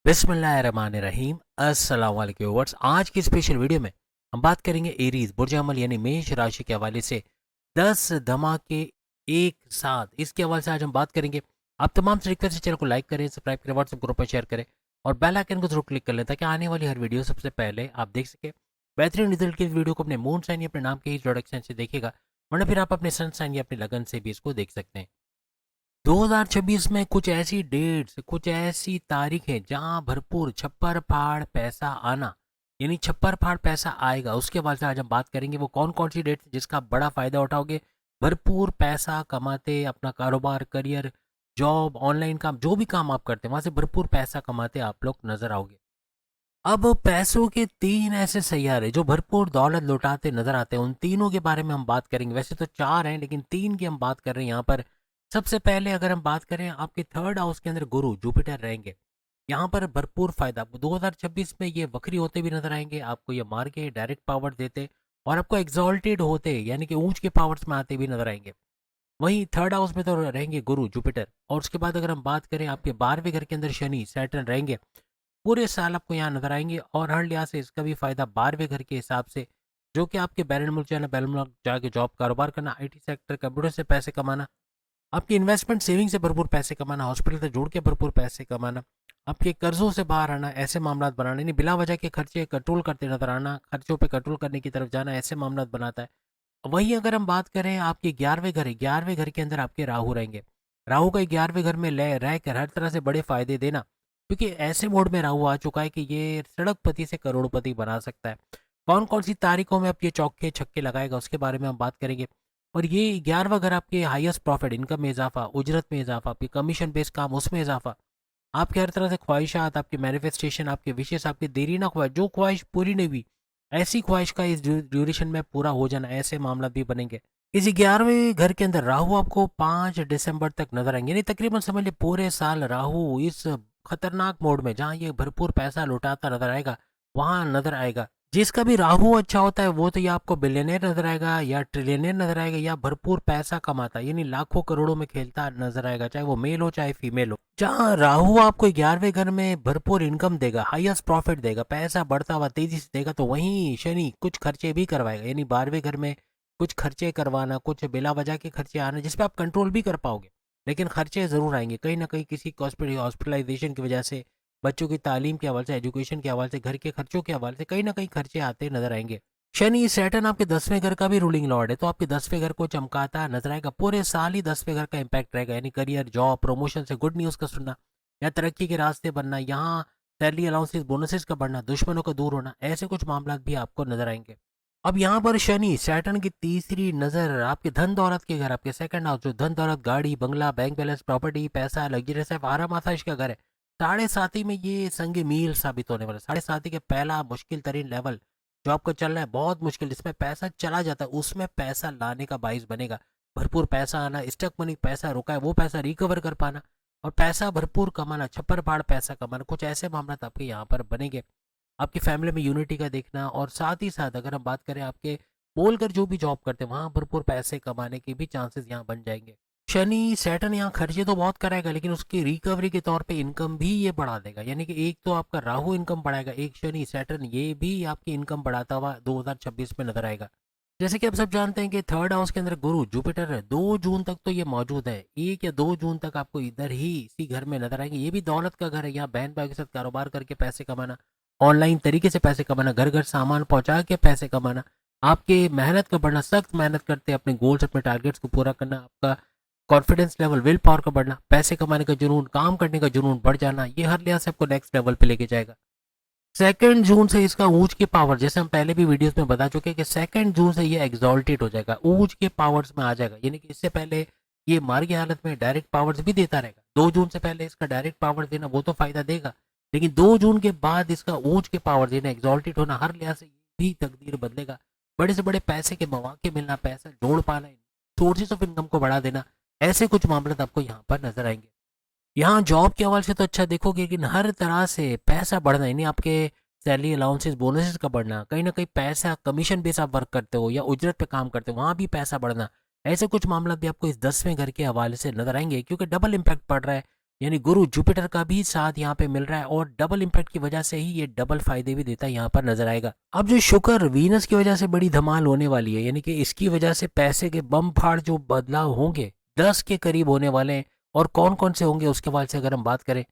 बिस्मिल्लाहिर्रहमानिर्रहीम। अस्सलाम वालेकुम व्यूअर्स। आज की स्पेशल वीडियो में हम बात करेंगे एरीज बुर्ज अमल यानी मेष राशि के हवाले से 10 धमाके एक साथ। इसके हवाले से आज हम बात करेंगे। आप तमाम से रिक्वेस्ट है, चैनल को लाइक करें, सब्सक्राइब करें, व्हाट्सएप ग्रुप पर शेयर करें और बेल आइकन को जरूर क्लिक कर लें ताकि आने वाली हर वीडियो सबसे पहले आप देख सकें। बेहतरीन रिजल्ट की इस वीडियो को अपने मून साइन या अपने नाम के ही प्रोडक्शन से देखेगा, वरना फिर आप अपने सन साइन या अपनी लगन से भी इसको देख सकते हैं। 2026 में कुछ ऐसी डेट्स, कुछ ऐसी तारीखें जहां भरपूर छप्पर फाड़ पैसा आना, यानी छप्पर फाड़ पैसा आएगा, उसके बाद से आज हम बात करेंगे। वो कौन कौन सी डेट्स जिसका आप बड़ा फायदा उठाओगे, भरपूर पैसा कमाते, अपना कारोबार, करियर, जॉब, ऑनलाइन काम, जो भी काम आप करते हैं वहां से भरपूर पैसा कमाते आप लोग नजर आओगे। अब पैसों के तीन ऐसे सैयारे जो भरपूर दौलत लुटाते नजर आते हैं, उन तीनों के बारे में हम बात करेंगे। वैसे तो चार हैं लेकिन तीन की हम बात कर रहे हैं यहाँ पर। सबसे पहले अगर हम बात करें, आपके थर्ड हाउस के अंदर गुरु जुपिटर रहेंगे। यहाँ पर भरपूर फायदा आपको 2026 में ये वक्री होते भी नजर आएंगे, आपको ये मार के डायरेक्ट पावर देते और आपको एग्जॉल्टेड होते यानी कि ऊंच के पावर्स में आते भी नजर आएंगे। वहीं थर्ड हाउस में तो रहेंगे गुरु जुपिटर, और उसके बाद अगर हम बात करें आपके 12वें घर के अंदर शनि सैटर्न रहेंगे। पूरे साल आपको यहाँ नजर आएंगे और हर लिहाज से इसका भी फायदा 12वें घर के हिसाब से, जो कि आपके बैरन मुल्क जाना, बैरन मुल्क जाके जॉब कारोबार करना, आईटी सेक्टर, कंप्यूटर से पैसे कमाना, आपकी इन्वेस्टमेंट सेविंग से भरपूर पैसे कमाना, हॉस्पिटल से जुड़ के भरपूर पैसे कमाना, आपके कर्जों से बाहर आना, ऐसे मामला बनाना, यानी बिला वजह के खर्चे कंट्रोल करते नजर आना, खर्चों पे कंट्रोल करने की तरफ जाना, ऐसे मामला बनाता है। वहीं अगर हम बात करें आपके 11वें घर के अंदर आपके राहु रहेंगे। राहु का 11वें घर में रह कर हर तरह से बड़े फायदे देना, क्योंकि ऐसे मोड में राहु आ चुका है कि ये सड़कपति से करोड़पति बना सकता है। कौन कौन सी तारीखों में आप ये चौके छक्के लगाएगा उसके बारे में हम बात करेंगे। और ये 11वां घर आपके हाईएस्ट प्रॉफिट, इनकम में इजाफा, उजरत में इजाफा, आपके कमीशन बेस्ड काम उसमें इजाफा, आपके हर तरह से ख्वाहिशात, आपकी मैनिफेस्टेशन, आपके विशेष, आपकी देरी ना ख्वाहिश, जो ख्वाहिश पूरी नहीं हुई ऐसी ख्वाहिश का इस ड्यूरेशन में पूरा हो जाना, ऐसे मामला भी बनेंगे। इस 11वें घर के अंदर राहु आपको 5 दिसंबर तक नजर आएंगे, यानी तकरीबन समझ लिए पूरे साल राहु इस खतरनाक मोड में, जहां ये भरपूर पैसा लुटाता नजर आएगा, वहां नजर आएगा। जिसका भी राहु अच्छा होता है वो तो या आपको बिलियनियर नजर आएगा, या ट्रिलियनियर नजर आएगा, या भरपूर पैसा कमाता यानी लाखों करोड़ों में खेलता नजर आएगा, चाहे वो मेल हो चाहे फीमेल हो। जहाँ राहु आपको 11वें घर में भरपूर इनकम देगा, हाईएस्ट प्रॉफिट देगा, पैसा बढ़ता हुआ तेजी से देगा, तो वहीं शनि कुछ खर्चे भी करवाएगा, यानी 12वें घर में कुछ खर्चे करवाना, कुछ बिला वजह के खर्चे आना जिसपे आप कंट्रोल भी कर पाओगे, लेकिन खर्चे जरूर आएंगे कहीं ना कहीं, किसी हॉस्पिटलाइजेशन की वजह से, बच्चों की तालीम के हवाले से, एजुकेशन के हवाले से, घर के खर्चों के हवाले से कहीं ना कहीं खर्चे आते नजर आएंगे। शनि सैटर्न आपके 10वें घर का भी रूलिंग लॉर्ड है, तो आपके 10वें घर को चमकाता नजर आएगा। पूरे साल ही 10वें घर का इंपैक्ट रहेगा, यानी करियर, जॉब, प्रमोशन से गुड न्यूज का सुनना, या तरक्की के रास्ते बनना, यहाँ सैलरी अलाउंसेस बोनसेस का बढ़ना, दुश्मनों का दूर होना, ऐसे कुछ मामला भी आपको नजर आएंगे। अब यहाँ पर शनि सैटर्न की तीसरी नजर आपके धन दौलत के घर, आपके सेकंड हाउस, जो धन दौलत, गाड़ी, बंगला, बैंक बैलेंस, प्रॉपर्टी, पैसा, लग्जरियस है, आराम आसाइश का घर है। साढ़े साथी में ये संग मील साबित होने वाला, साढ़े साथी के पहला मुश्किल तरीन लेवल जो आपको चल रहा है, बहुत मुश्किल, जिसमें पैसा चला जाता है उसमें पैसा लाने का बाइस बनेगा। भरपूर पैसा आना, स्टक मनी पैसा रुका है वो पैसा रिकवर कर पाना, और पैसा भरपूर कमाना, छप्पर फाड़ पैसा कमाना, कुछ ऐसे मामला आपके यहाँ पर बनेंगे। आपकी फैमिली में यूनिटी का देखना, और साथ ही साथ अगर हम बात करें आपके बोलकर जो भी जॉब करते हैं वहां भरपूर पैसे कमाने के भी चांसेस यहाँ बन जाएंगे। शनि सैटर्न यहाँ खर्चे तो बहुत कराएगा, लेकिन उसकी रिकवरी के तौर पे इनकम भी ये बढ़ा देगा, यानी कि एक तो आपका राहु इनकम बढ़ाएगा, एक शनि सैटर्न ये भी आपकी इनकम बढ़ाता हुआ 2026 में नजर आएगा। जैसे कि आप सब जानते हैं कि थर्ड हाउस के अंदर गुरु जुपिटर है, 2 जून तक तो ये मौजूद है, 1 या 2 जून तक आपको इधर ही इसी घर में नजर आएंगे। ये भी दौलत का घर है, यहाँ बहन भाई के साथ कारोबार करके पैसे कमाना, ऑनलाइन तरीके से पैसे कमाना, घर घर सामान पहुंचा के पैसे कमाना, आपके मेहनत का बढ़ना, सख्त मेहनत करते अपने गोल्स, अपने टारगेट्स को पूरा करना, आपका कॉन्फिडेंस लेवल, विल पावर का बढ़ना, पैसे कमाने का जुनून, काम करने का जुनून बढ़ जाना, ये हर लिहाज से आपको नेक्स्ट लेवल पे लेके जाएगा। 2 जून से इसका ऊंच के पावर, जैसे हम पहले भी वीडियोस में बता चुके हैं कि 2 जून से ये एग्जॉल्टेड हो जाएगा, ऊंच के पावर्स में आ जाएगा, यानी कि इससे पहले ये मार की हालत में डायरेक्ट पावर्स भी देता रहेगा। 2 जून से पहले इसका डायरेक्ट पावर देना वो तो फायदा देगा, लेकिन 2 जून के बाद इसका ऊंच के पावर देना, एग्जॉल्टेड होना, हर लिहाज से भी तकदीर बदलेगा। बड़े से बड़े पैसे के मौके मिलना, पैसा जोड़ पाना, सोर्सेज ऑफ इनकम को बढ़ा देना, ऐसे कुछ मामले आपको यहाँ पर नजर आएंगे। यहाँ जॉब के हवाले से तो अच्छा देखोगे, लेकिन हर तरह से पैसा बढ़ना, यानी आपके सैलरी अलाउंसेस बोनसेस का बढ़ना, कहीं ना कहीं पैसा, कमीशन बेस आप वर्क करते हो या उजरत पे काम करते हो वहाँ भी पैसा बढ़ना, ऐसे कुछ मामला भी आपको इस 10वें घर के हवाले से नजर आएंगे, क्योंकि डबल इम्पैक्ट पड़ रहा है। यानी गुरु जुपिटर का भी साथ यहाँ पे मिल रहा है और डबल इम्पैक्ट की वजह से ही ये डबल फायदे भी देता है यहाँ पर नजर आएगा। अब जो शुक्र वीनस की वजह से बड़ी धमाल होने वाली है, यानी कि इसकी वजह से पैसे के बम फाड़ जो बदलाव होंगे 10 के करीब होने वाले हैं। और कौन कौन से होंगे उसके बाद से अगर हम बात करें,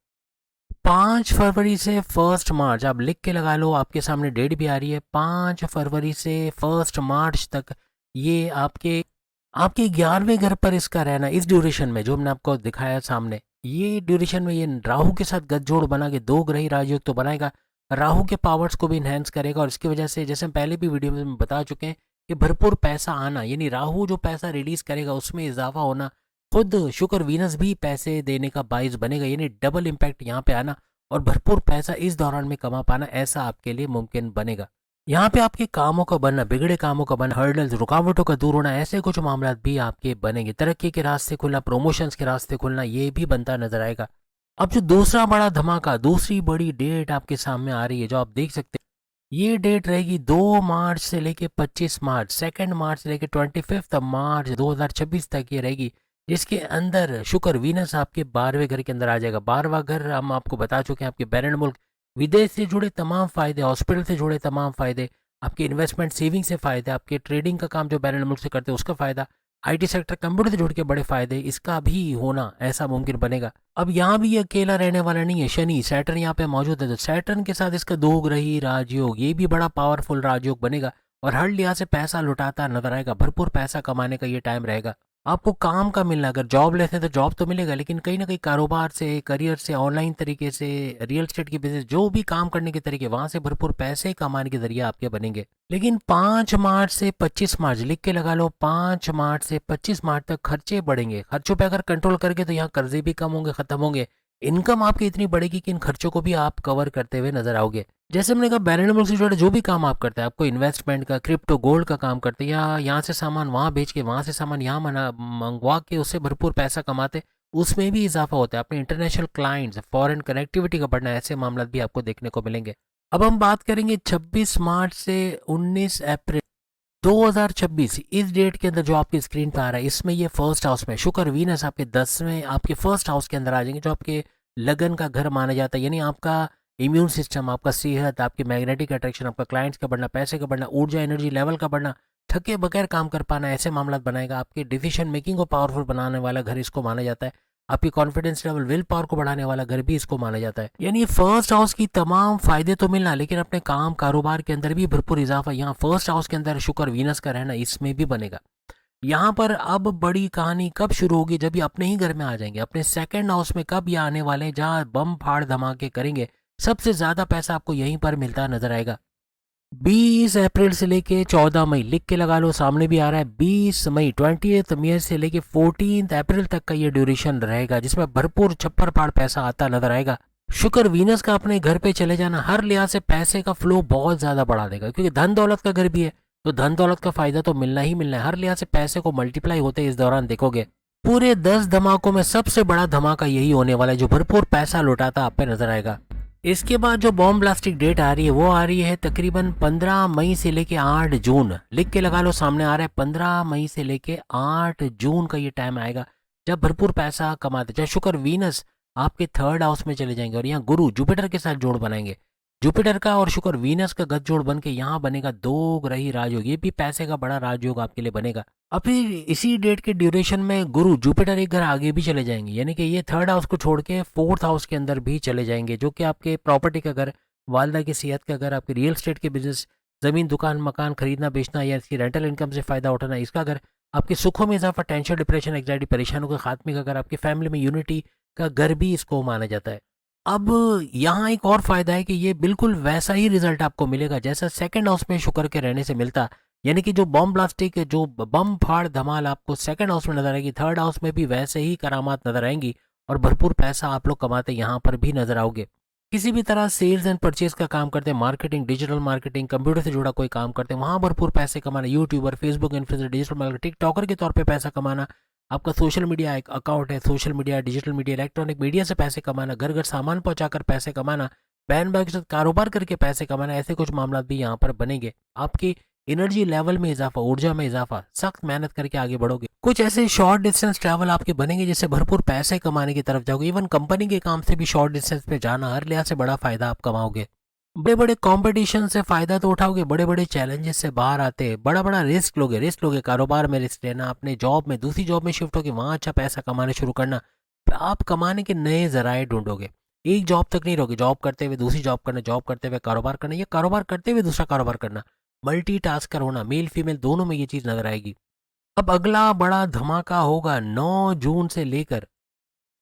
5 फरवरी से 1 मार्च, आप लिख के लगा लो, आपके सामने डेट भी आ रही है, 5 फरवरी से 1 मार्च तक ये आपके आपके 11वें घर पर इसका रहना, इस ड्यूरेशन में जो हमने आपको दिखाया सामने, ये ड्यूरेशन में ये राहु के साथ गठजोड़ बना के दो ग्रही राजयोग तो बनाएगा, राहु के पावर्स को भी इन्हेंस करेगा और इसकी वजह से जैसे हम पहले भी वीडियो में बता चुके हैं कि भरपूर पैसा आना, यानी राहु जो पैसा रिलीज करेगा उसमें इजाफा होना, खुद शुक्र वीनस भी पैसे देने का बाइस बनेगा, यानी डबल इम्पैक्ट यहाँ पे आना और भरपूर पैसा इस दौरान में कमा पाना, ऐसा आपके लिए मुमकिन बनेगा। यहाँ पे आपके कामों का बनना, बिगड़े कामों का बनना, हर्डल्स, रुकावटों का दूर होना, ऐसे कुछ मामला भी आपके बनेंगे। तरक्की के रास्ते खुलना, प्रमोशंस के रास्ते खुलना, ये भी बनता नजर आएगा। अब जो दूसरा बड़ा धमाका, दूसरी बड़ी डेट आपके सामने आ रही है जो आप देख सकते हैं, ये डेट रहेगी 2 मार्च से लेके 25 मार्च, 2 मार्च से लेके 25 मार्च 2026 तक ये रहेगी, जिसके अंदर शुक्र वीनस आपके 12वें घर के अंदर आ जाएगा। 12वां घर हम आपको बता चुके हैं, आपके बैरन मुल्क, विदेश से जुड़े तमाम फायदे, हॉस्पिटल से जुड़े तमाम फायदे, आपके इन्वेस्टमेंट सेविंग से फायदे, आपके ट्रेडिंग का काम जो बैरन मुल्क से करते हैं उसका फायदा, आईटी सेक्टर कंप्यूटर से जुड़ के बड़े फायदे, इसका भी होना ऐसा मुमकिन बनेगा। अब यहाँ भी ये अकेला रहने वाला नहीं है, शनि सैटर्न यहाँ पे मौजूद है, तो सैटर्न के साथ इसका दो ग्रही राजयोग, ये भी बड़ा पावरफुल राजयोग बनेगा और हर लिहाज से पैसा लुटाता नजर आएगा। भरपूर पैसा कमाने का ये टाइम रहेगा। आपको काम का मिलना, अगर जॉब लेते हैं तो जॉब तो मिलेगा, लेकिन कहीं ना कहीं कारोबार से, करियर से, ऑनलाइन तरीके से, रियल एस्टेट की बिजनेस, जो भी काम करने के तरीके, वहां से भरपूर पैसे कमाने के जरिए आपके बनेंगे। लेकिन 5 मार्च से 25 मार्च, लिख के लगा लो, 5 मार्च से 25 मार्च तक खर्चे बढ़ेंगे। खर्चों पे अगर कंट्रोल करके तो यहाँ कर्जे भी कम होंगे, खत्म होंगे, इनकम आपकी इतनी बढ़ेगी कि इन खर्चों को भी आप कवर करते हुए नजर आओगे। जैसे हमने कहा, बैरन मुल्क से जुड़े जो भी काम आप करते हैं, आपको इन्वेस्टमेंट का, क्रिप्टो गोल्ड का काम करते हैं, या यहाँ से सामान वहाँ बेच के, वहाँ से सामान यहाँ मंगवा के उससे भरपूर पैसा कमाते, उसमें भी इजाफा होता है। अपने इंटरनेशनल क्लाइंट्स, फॉरेन कनेक्टिविटी का बढ़ना, ऐसे मामला भी आपको देखने को मिलेंगे। अब हम बात करेंगे 26 मार्च से 19 अप्रैल 2026, इस डेट के अंदर जो आपकी स्क्रीन पर आ रहा है, इसमें ये फर्स्ट हाउस में शुक्र वीनस आपके 10वें, आपके फर्स्ट हाउस के अंदर आ जाएंगे, जो आपके लगन का घर माना जाता है, यानी आपका इम्यून सिस्टम, आपका सेहत, आपकी मैग्नेटिक अट्रैक्शन, आपका क्लाइंट्स का बढ़ना, पैसे का बढ़ना, ऊर्जा एनर्जी लेवल का बढ़ना, थके बगैर काम कर पाना, ऐसे मामला बनाएगा। आपके डिसीजन मेकिंग को पावरफुल बनाने वाला घर इसको माना जाता है। आपकी कॉन्फिडेंस लेवल, विल पावर को बढ़ाने वाला घर भी इसको माना जाता है। यानी फर्स्ट हाउस की तमाम फायदे तो मिलना, लेकिन अपने काम कारोबार के अंदर भी भरपूर इजाफा यहाँ फर्स्ट हाउस के अंदर शुक्र वीनस का रहना, इसमें भी बनेगा। यहाँ पर अब बड़ी कहानी कब शुरू होगी, जब ये अपने ही घर में आ जाएंगे, अपने सेकंड हाउस में कब ये आने वाले हैं, जहाँ बम फाड़ धमाके करेंगे। सबसे ज्यादा पैसा आपको यहीं पर मिलता नजर आएगा। 20 अप्रैल से लेके 14 मई, लिख के लगा लो, सामने भी आ रहा है, 20 मई 20 मई से लेके 14 अप्रैल तक का ये ड्यूरेशन रहेगा, जिसमें भरपूर छप्पर फाड़ पैसा आता नजर आएगा। शुक्र वीनस का अपने घर पे चले जाना हर लिहाज से पैसे का फ्लो बहुत ज्यादा बढ़ा देगा, क्योंकि धन दौलत का घर भी है, तो धन दौलत का फायदा तो मिलना ही मिलना है। हर लिहाज से पैसे को मल्टीप्लाई होते इस दौरान देखोगे। पूरे 10 धमाकों में सबसे बड़ा धमाका यही होने वाला है, जो भरपूर पैसा लुटाता आप पे नजर आएगा। इसके बाद जो बॉम्ब ब्लास्टिक डेट आ रही है, वो आ रही है तकरीबन 15 मई से लेके 8 जून, लिख के लगा लो, सामने आ रहा है, 15 मई से लेके 8 जून का ये टाइम आएगा, जब भरपूर पैसा कमाते, जब शुक्र वीनस आपके थर्ड हाउस में चले जाएंगे और यहाँ गुरु जुपिटर के साथ जोड़ बनाएंगे। जुपिटर का और शुक्र वीनस का गठजोड़ बन के यहाँ बनेगा दो ग्रही राजयोग, ये भी पैसे का बड़ा राजयोग आपके लिए बनेगा। अब फिर इसी डेट के ड्यूरेशन में गुरु जुपिटर एक घर आगे भी चले जाएंगे, यानी कि ये थर्ड हाउस को छोड़ के फोर्थ हाउस के अंदर भी चले जाएंगे, जो कि आपके प्रॉपर्टी का घर, वालदा की सेहत का घर, आपके रियल एस्टेट के बिजनेस, जमीन दुकान मकान खरीदना बेचना या इसकी रेंटल इनकम से फायदा उठाना, इसका घर, आपके सुखों में इजाफा, टेंशन डिप्रेशन एंग्जाइटी परेशानियों के खात्मे का घर, आपकी फैमिली में यूनिटी का घर भी इसको माना जाता है। अब यहाँ एक और फायदा है कि ये बिल्कुल वैसा ही रिजल्ट आपको मिलेगा जैसा सेकंड हाउस में शुक्र के रहने से मिलता, यानी कि जो बम ब्लास्टिक, जो बम फाड़ धमाल आपको सेकंड हाउस में नजर आएगी, थर्ड हाउस में भी वैसे ही करामात नजर आएंगी और भरपूर पैसा आप लोग कमाते यहाँ पर भी नजर आओगे। किसी भी तरह सेल्स एंड परचेज का काम करते हैं, मार्केटिंग, डिजिटल मार्केटिंग, कंप्यूटर से जुड़ा कोई काम करते हैं, वहाँ भरपूर पैसे कमाना, YouTuber, Facebook influencer, digital marketer, TikToker के तौर पे पैसा कमाना, आपका सोशल मीडिया एक अकाउंट है, social media, digital media, electronic media से पैसे कमाना, घर घर सामान पहुंचाकर पैसे कमाना, बहन भाई के साथ कारोबार करके पैसे कमाना, ऐसे कुछ मामला भी यहाँ पर बनेंगे। आपकी एनर्जी लेवल में इजाफा, ऊर्जा में इजाफा, सख्त मेहनत करके आगे बढ़ोगे। कुछ ऐसे शॉर्ट डिस्टेंस ट्रैवल आपके बनेंगे जिससे भरपूर पैसे कमाने की तरफ जाओगे। इवन कंपनी के काम से भी शॉर्ट डिस्टेंस पे जाना, हर लिहाज से बड़ा फायदा आप कमाओगे। बड़े बड़े कंपटीशन से फायदा तो उठाओगे, बड़े बड़े चैलेंजेस से बाहर आते, बड़ा बड़ा रिस्क लोगे, कारोबार में रिस्क लेना, अपने जॉब में दूसरी जॉब में शिफ्ट होकर वहां अच्छा पैसा कमाना शुरू करना। आप कमाने के नए जराए ढूंढोगे। एक जॉब तक नहीं रहोगे, जॉब करते हुए दूसरी जॉब करना, जॉब करते हुए कारोबार करना, या कारोबार करते हुए दूसरा कारोबार करना। मल्टीटास्कर होना, मेल फीमेल दोनों में ये चीज नजर आएगी। अब अगला बड़ा धमाका होगा 9 जून से लेकर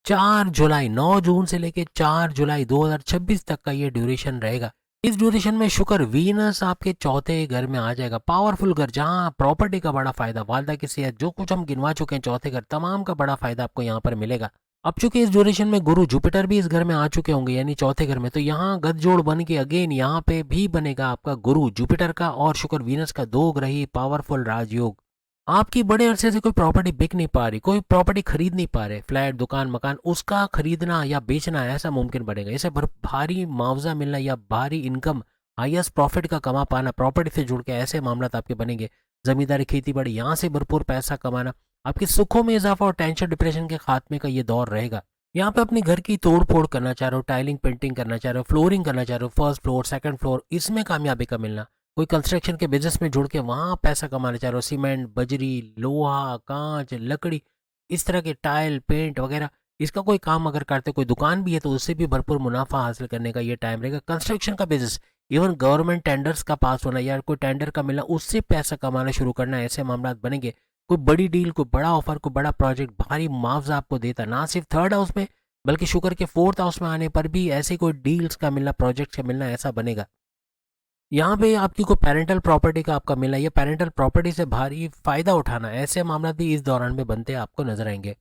4 जुलाई, 9 जून से लेकर 4 जुलाई 2026 तक का ये ड्यूरेशन रहेगा। इस ड्यूरेशन में शुक्र वीनस आपके चौथे घर में आ जाएगा। पावरफुल घर, जहां प्रॉपर्टी का बड़ा फायदा, वालदा की सेहत, जो कुछ हम गिनवा चुके हैं चौथे घर, तमाम का बड़ा फायदा आपको यहाँ पर मिलेगा। अब चूंकि इस ड्यूरेशन में गुरु जुपिटर भी इस घर में आ चुके होंगे, यानी चौथे घर में, तो यहाँ गठजोड़ बन के अगेन यहाँ पे भी बनेगा आपका गुरु जुपिटर का और शुक्र वीनस का दो ग्रही पावरफुल राजयोग। आपकी बड़े अरसे से कोई प्रॉपर्टी बिक नहीं पा रही, कोई प्रॉपर्टी खरीद नहीं पा रहे, फ्लैट दुकान मकान, उसका खरीदना या बेचना ऐसा मुमकिन बनेगा। इसे भारी मुआवजा मिलना या भारी इनकम, हाईएस्ट प्रॉफिट का कमा पाना, प्रॉपर्टी से जुड़ के ऐसे मामला आपके बनेंगे। जमींदारी खेती बाड़ी, यहाँ से भरपूर पैसा कमाना, आपके सुखों में इजाफा और टेंशन डिप्रेशन के खात्मे का ये दौर रहेगा। यहाँ पे अपने घर की तोड़ फोड़ करना चाह रहे हो, टाइलिंग पेंटिंग करना चाह रहे हो, फ्लोरिंग करना चाह रहे हो, फर्स्ट फ्लोर सेकंड फ्लोर, इसमें कामयाबी का मिलना। कोई कंस्ट्रक्शन के बिजनेस में जुड़ के वहां पैसा कमाना चाह रहे हो, सीमेंट बजरी लोहा कांच लकड़ी, इस तरह के टाइल पेंट वगैरह, इसका कोई काम अगर करते हो, कोई दुकान भी है तो उससे भी भरपूर मुनाफा हासिल करने का ये टाइम रहेगा। कंस्ट्रक्शन का बिजनेस, इवन गवर्नमेंट टेंडर्स का पास होना या कोई टेंडर का मिलना, उससे पैसा कमाना शुरू करना, ऐसे मामला बनेंगे। कोई बड़ी डील, कोई बड़ा ऑफर, कोई बड़ा प्रोजेक्ट भारी मुआवजा आपको देता, ना सिर्फ थर्ड हाउस में बल्कि शुक्र के फोर्थ हाउस में आने पर भी ऐसे कोई डील्स का मिलना, प्रोजेक्ट का मिलना, ऐसा बनेगा। यहाँ पे आपकी कोई पेरेंटल प्रॉपर्टी का आपका मिला या पेरेंटल प्रॉपर्टी से भारी फायदा उठाना, ऐसे मामला भी इस दौरान में बनते आपको नजर आएंगे।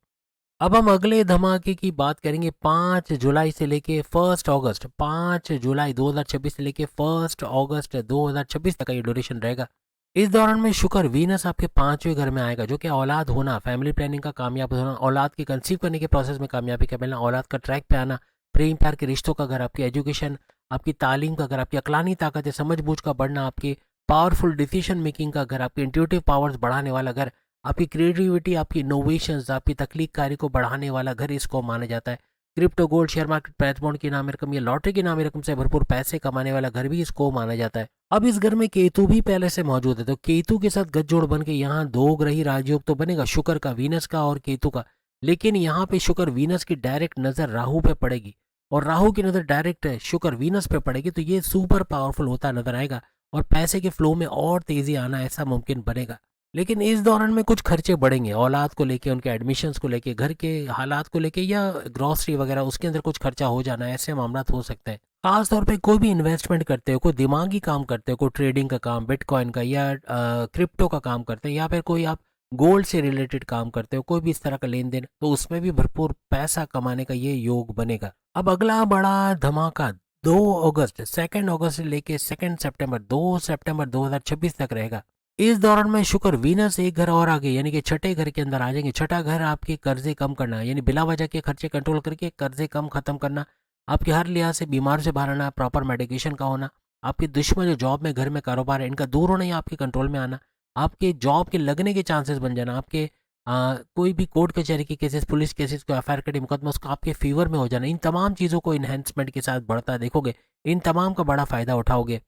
अब हम अगले धमाके की बात करेंगे 5 जुलाई से लेके 1 अगस्त, 5 जुलाई 2026 से लेके 1 अगस्त 2026 तक का ये ड्यूरेशन रहेगा। इस दौरान में शुक्र वीनस आपके 5वें घर में आएगा, जो कि औलाद होना, फैमिली प्लानिंग का कामयाब होना, औलाद की कंसीव करने के प्रोसेस में कामयाबी का मिलना, औलाद का ट्रैक पे आना, प्रेम प्यार के रिश्तों का घर, आपकी एजुकेशन, आपकी तालीम का घर, आपकी अकलानी ताकत है, समझबूझ का बढ़ना, आपकी पावरफुल डिसीजन मेकिंग का घर, आपकी इंट्यूटिव पावर्स बढ़ाने वाला घर, आपकी क्रिएटिविटी, आपकी इनोवेशंस, आपकी तख्लीक कार्य को बढ़ाने वाला घर इसको माना जाता है। Crypto gold share market patch bond की नामी रकम या लॉटरी की नामी रकम से भरपूर पैसे कमाने वाला घर भी इसको माना जाता है। अब इस घर में केतु भी पहले से मौजूद है, तो केतु के साथ गठजोड़ बन के यहाँ दो ग्रही राजयोग तो बनेगा, शुक्र का, वीनस का और केतु का। लेकिन यहाँ पे शुक्र वीनस की डायरेक्ट नजर राहु पे पड़ेगी और राहु की नजर डायरेक्ट शुक्र वीनस पे पड़ेगी, तो ये सुपर पावरफुल होता नजर आएगा और पैसे के फ्लो में और तेजी आना ऐसा मुमकिन बनेगा। लेकिन इस दौरान में कुछ खर्चे बढ़ेंगे, औलाद को लेके, उनके एडमिशन्स को लेके, घर के हालात को लेके या ग्रॉसरी वगैरह उसके अंदर कुछ खर्चा हो जाना, ऐसे मामला हो सकते हैं। खास तौर पे कोई भी इन्वेस्टमेंट करते हो, कोई दिमागी काम करते हो, कोई ट्रेडिंग का काम, बिटकॉइन का या क्रिप्टो का काम करते हैं, या फिर कोई आप गोल्ड से रिलेटेड काम करते हो, कोई भी इस तरह का लेन देन, तो उसमें भी भरपूर पैसा कमाने का ये योग बनेगा। अब अगला बड़ा धमाका 2 अगस्त, 2 अगस्त से लेके 2 सितंबर 2 सितंबर 2026 तक रहेगा। इस दौरान में शुक्र वीनस एक घर और आगे, यानी कि छठे घर के अंदर आ जाएंगे। छठा घर आपके कर्जे कम करना, यानी बिला वजह के खर्चे कंट्रोल करके कर्जे कम खत्म करना, आपके हर लिहाज से बीमार से बाहर आना, प्रॉपर मेडिकेशन का होना, आपके दुश्मन जो जॉब में घर में कारोबार है इनका दूर होना या आपके कंट्रोल में आना, आपके जॉब के लगने के चांसेस बन जाना, आपके कोई भी कोर्ट कचहरी के केसेस, पुलिस केसेस, को एफआईआर के मुकदमा उसका आपके फेवर में हो जाना, इन तमाम चीज़ों को इन्हेंसमेंट के साथ बढ़ता देखोगे, इन तमाम का बड़ा फायदा उठाओगे।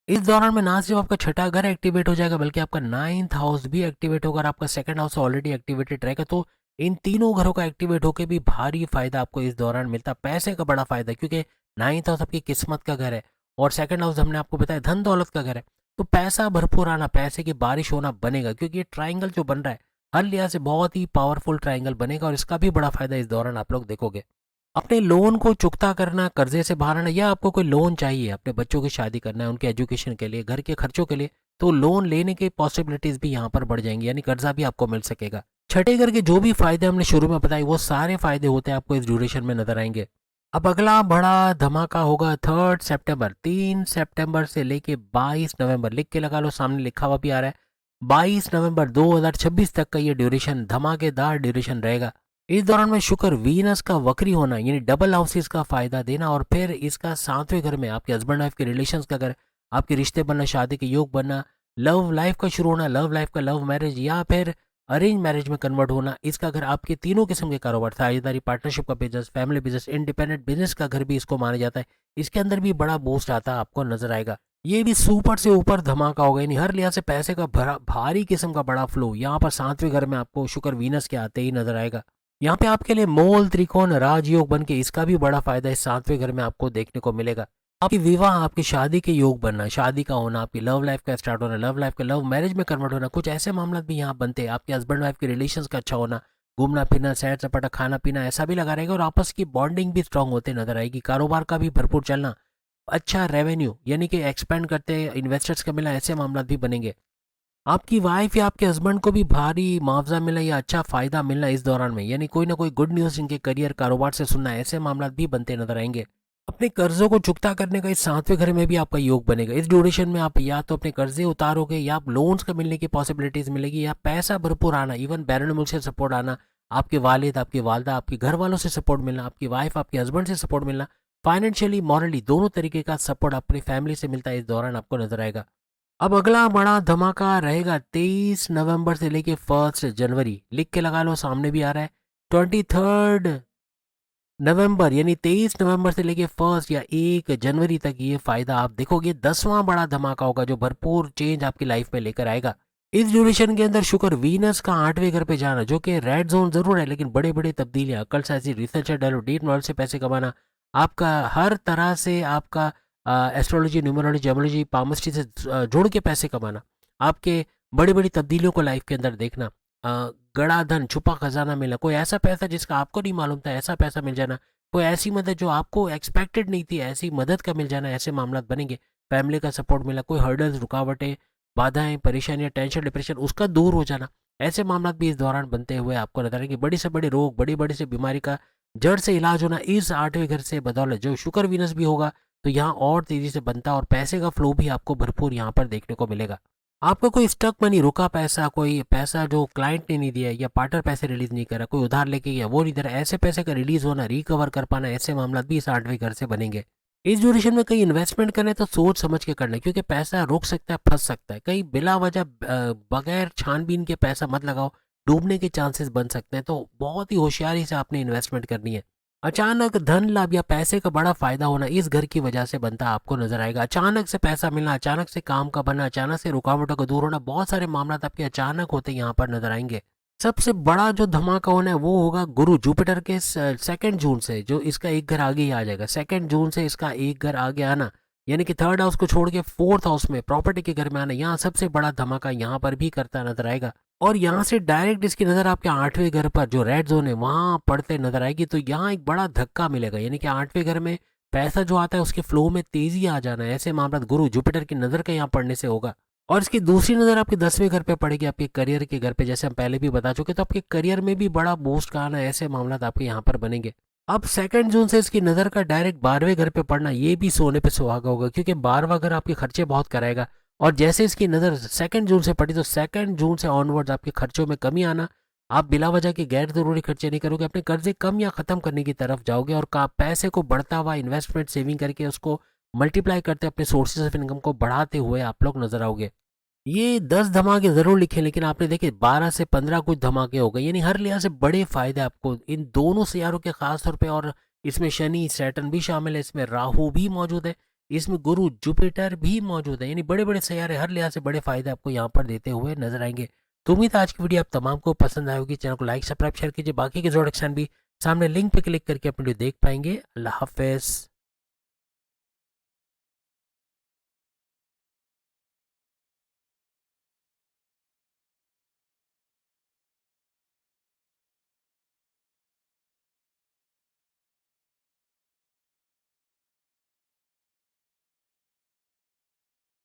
इस दौरान में ना सिर्फ आपका छठा घर एक्टिवेट हो जाएगा बल्कि आपका 9th हाउस भी एक्टिवेट होगा और आपका सेकंड हाउस ऑलरेडी एक्टिवेटेड रहेगा, तो इन तीनों घरों का एक्टिवेट होकर भी भारी फायदा आपको इस दौरान मिलता, पैसे का बड़ा फायदा, क्योंकि 9th हाउस आपकी किस्मत का घर है और सेकंड हाउस हमने आपको बताया धन दौलत का घर है, तो पैसा भरपूर आना, पैसे की बारिश होना बनेगा, क्योंकि ये ट्राइंगल जो बन रहा है हर लिहाज से बहुत ही पावरफुल ट्राइंगल बनेगा और इसका भी बड़ा फायदा इस दौरान आप लोग देखोगे। अपने लोन को चुकता करना, कर्जे से बाहर आना, या आपको कोई लोन चाहिए, अपने बच्चों की शादी करना है, उनके एजुकेशन के लिए, घर के खर्चों के लिए, तो लोन लेने की पॉसिबिलिटीज भी यहाँ पर बढ़ जाएंगी, यानी कर्जा भी आपको मिल सकेगा। छठे घर के जो भी फायदे हमने शुरू में बताए वो सारे फायदे होते हैं आपको इस ड्यूरेशन में नजर आएंगे। अब अगला बड़ा धमाका होगा 3 सितंबर, 3 सितंबर से लेके 22 नवंबर, लिख के लगा लो, सामने लिखा हुआ भी आ रहा है, 22 नवंबर 2026 तक का ये ड्यूरेशन धमाकेदार ड्यूरेशन रहेगा। इस दौरान में शुक्र वीनस का वक्री होना, यानी डबल हाउसेस का फायदा देना, और फिर इसका 7वें घर में आपके हस्बैंड वाइफ के रिलेशंस का घर, आपके रिश्ते बनना, शादी के योग बनना, लव लाइफ का शुरू होना, लव लाइफ का लव मैरिज या फिर अरेंज मैरिज में कन्वर्ट होना, इसका घर आपके तीनों किस्म के कारोबार, साझेदारी, पार्टनरशिप का business, family business, independent business का घर भी इसको माना जाता है। इसके अंदर भी बड़ा बूस्ट आता आपको नजर आएगा। ये भी सुपर से ऊपर धमाका होगा, यानी हर लिहाज से पैसे का भरा भारी किस्म का बड़ा फ्लो यहाँ पर 7वें घर में आपको शुक्र वीनस के आते ही नजर आएगा। यहाँ पे आपके लिए मोल त्रिकोण राजयोग बन के इसका भी बड़ा फायदा इस 7वें घर में आपको देखने को मिलेगा। आपकी विवाह, आपकी शादी के योग बनना, शादी का होना, आपकी लव लाइफ का स्टार्ट होना, लव लाइफ का लव मैरिज में कन्वर्ट होना, कुछ ऐसे मामला भी यहाँ बनते हैं। आपके हस्बैंड वाइफ के रिलेशंस का अच्छा होना, घूमना फिरना, सैर सपाटा, खाना पीना ऐसा भी लगा रहेगा और आपस की बॉन्डिंग भी स्ट्रांग होते नजर आएगी। कारोबार का भी भरपूर चलना, अच्छा रेवेन्यू यानी कि एक्सपेंड करते इन्वेस्टर्स का मिलना, ऐसे मामला भी बनेंगे। आपकी वाइफ या आपके हस्बैंड को भी भारी मुआवजा मिलना या अच्छा फायदा मिलना इस दौरान में, यानी कोई ना कोई गुड न्यूज इनके करियर कारोबार से सुनना, ऐसे मामला भी बनते नजर आएंगे। अपने कर्जों को चुकता करने का इस 7वें घर में भी आपका योग बनेगा। इस ड्यूरेशन में आप या तो अपने कर्जे उतारोगे या आप लोन्स का मिलने की पॉसिबिलिटीज मिलेगी या पैसा भरपूर आना, इवन बैरून मुल्क से सपोर्ट आना, आपके वालिद, आपकी वालदा, आपके घर वालों से सपोर्ट मिलना, आपकी वाइफ, आपके हस्बैंड से सपोर्ट मिलना, फाइनेंशियली मॉरली दोनों तरीके का सपोर्ट अपनी फैमिली से मिलता है इस दौरान आपको नजर आएगा। अब अगला बड़ा धमाका रहेगा 23 नवंबर से लेके 1 जनवरी, लिख के लगा लो, सामने भी आ रहा है। 23 नवंबर यानी 23 नवंबर से लेके 1 या 1 जनवरी तक ये फायदा आप देखोगे। 10वां बड़ा धमाका होगा जो भरपूर चेंज आपकी लाइफ में लेकर आएगा। इस ड्यूरेशन के अंदर शुक्र वीनस का 8वें घर पे जाना, जो कि रेड जोन जरूर है लेकिन बड़े बड़े तब्दीलियां, अकल से ऐसी रिसर्चर डेवलप, डीप नॉलेज से पैसे कमाना, आपका हर तरह से आपका एस्ट्रोलॉजी, न्यूमरोलॉजी, जेमोलॉजी, पामस्ट्री से जोड़ के पैसे कमाना, आपके बड़ी बड़ी तब्दीलियों को लाइफ के अंदर देखना, गड़ा धन, छुपा खजाना मिलना, कोई ऐसा पैसा जिसका आपको नहीं मालूम था ऐसा पैसा मिल जाना, कोई ऐसी मदद जो आपको एक्सपेक्टेड नहीं थी ऐसी मदद का मिल जाना, ऐसे मामला बनेंगे। फैमिली का सपोर्ट मिला, कोई हर्डल्स, रुकावटें, बाधाएं, परेशानियां, टेंशन, डिप्रेशन उसका दूर हो जाना, ऐसे मामला भी इस दौरान बनते हुए आपको नजर आएंगे। बड़ी से बड़े रोग, बड़ी बड़ी से बीमारी का जड़ से इलाज होना इस 8वें घर से बदौलत जो शुक्र वीनस भी होगा तो यहाँ और तेजी से बनता और पैसे का फ्लो भी आपको भरपूर यहाँ पर देखने को मिलेगा। आपको कोई स्टक मनी, रुका पैसा, कोई पैसा जो क्लाइंट ने नहीं दिया या पार्टनर पैसे रिलीज नहीं करा, कोई उधार लेके गया वो नहीं दे रहा, ऐसे पैसे का रिलीज होना, रिकवर कर पाना, ऐसे मामला भी इस 8वें घर से बनेंगे। इस ड्यूरेशन में कहीं इन्वेस्टमेंट करना है तो सोच समझ के करना है, क्योंकि पैसा रुक सकता है, फंस सकता है, कहीं बिला वजह बगैर छानबीन के पैसा मत लगाओ, डूबने के चांसेस बन सकते हैं। तो बहुत ही होशियारी से आपने इन्वेस्टमेंट करनी है। अचानक धन लाभ या पैसे का बड़ा फायदा होना इस घर की वजह से बनता आपको नजर आएगा। अचानक से पैसा मिलना, अचानक से काम का बनना, अचानक से रुकावटों का दूर होना, बहुत सारे मामला आपके अचानक होते यहाँ पर नजर आएंगे। सबसे बड़ा जो धमाका होना है वो होगा गुरु जुपिटर के 2 जून से, जो इसका एक घर आगे ही आ जाएगा। 2 जून से इसका एक घर आगे आना, यानी कि 3rd हाउस को छोड़ के 4th हाउस में प्रॉपर्टी के घर में आना, यहाँ सबसे बड़ा धमाका यहाँ पर भी करता नजर आएगा। और यहाँ से डायरेक्ट इसकी नज़र आपके 8वें घर पर जो रेड जोन है वहाँ पड़ते नजर आएगी, तो यहाँ एक बड़ा धक्का मिलेगा, यानी कि 8वें घर में पैसा जो आता है उसके फ्लो में तेजी आ जाना है। ऐसे मामला गुरु जुपिटर की नज़र के यहाँ पड़ने से होगा। और इसकी दूसरी नज़र आपके 10वें घर पे पड़ेगी, आपके करियर के घर पे, जैसे हम पहले भी बता चुके, तो आपके करियर में भी बड़ा बूस्ट का आना, ऐसे मामला आपके यहाँ पर बनेंगे। अब 2 जून से इसकी नज़र का डायरेक्ट 12वें घर पे पड़ना, ये भी सोने पे सुहागा होगा, क्योंकि 12वां घर आपके खर्चे बहुत कराएगा। और जैसे इसकी नज़र 2 जून से पड़ी तो 2 जून से ऑनवर्ड्स आपके खर्चों में कमी आना, आप बिला वजह के गैर जरूरी खर्चे नहीं करोगे, अपने कर्जे कम या ख़त्म करने की तरफ जाओगे और पैसे को बढ़ता हुआ इन्वेस्टमेंट सेविंग करके उसको मल्टीप्लाई करते अपने सोर्सेज ऑफ इनकम को बढ़ाते हुए आप लोग नजर आओगे। ये 10 धमाके जरूर लिखे, लेकिन आपने देखे 12 से 15 कुछ धमाके हो गए, यानी हर लिहाज से बड़े फायदे आपको इन दोनों सियारों के खास तौर पे। और इसमें शनि सैटर्न भी शामिल है, इसमें राहु भी मौजूद है, इसमें गुरु जुपिटर भी मौजूद है, यानी बड़े बड़े सियारे हर लिहाज से बड़े फायदे आपको यहाँ पर देते हुए नजर आएंगे। तो उम्मीद है आज की वीडियो आप तमाम को पसंद आई होगी। चैनल को लाइक, सब्सक्राइब, शेयर कीजिए। बाकी के जोड़ भी सामने लिंक पे क्लिक करके अपनी वीडियो देख पाएंगे। अल्लाह हाफिज।